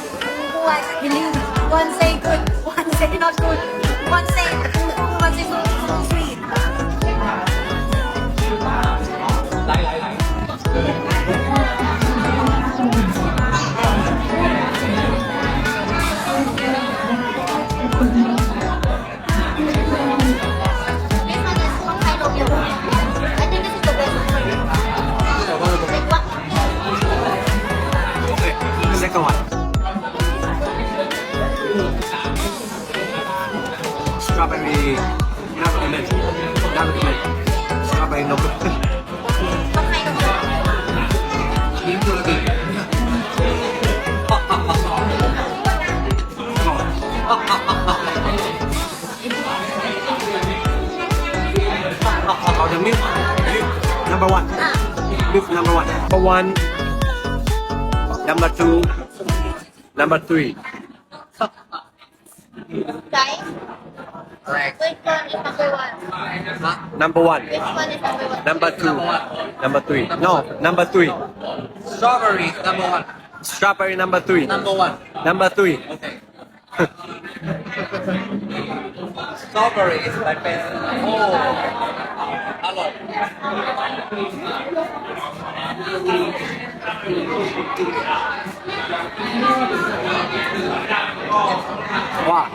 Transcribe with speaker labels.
Speaker 1: one believe, one say good, one say not good, one say so sweet.
Speaker 2: second one. Strawberry, not recommend. Not recommend. Strawberry no good. Oh, the milk. Milk number one. Milk number one. Number one. Number two. Number three.
Speaker 1: Guys,
Speaker 2: Correct.
Speaker 1: which one is number one?
Speaker 2: Number one.
Speaker 1: Which one is number one?
Speaker 2: Number two. Number three. No, number three.
Speaker 3: Strawberry number one.
Speaker 2: Strawberry number three.
Speaker 3: Number one.
Speaker 2: Number three.
Speaker 3: Okay. Strawberry is my best. Oh, อร่อย
Speaker 2: Wow.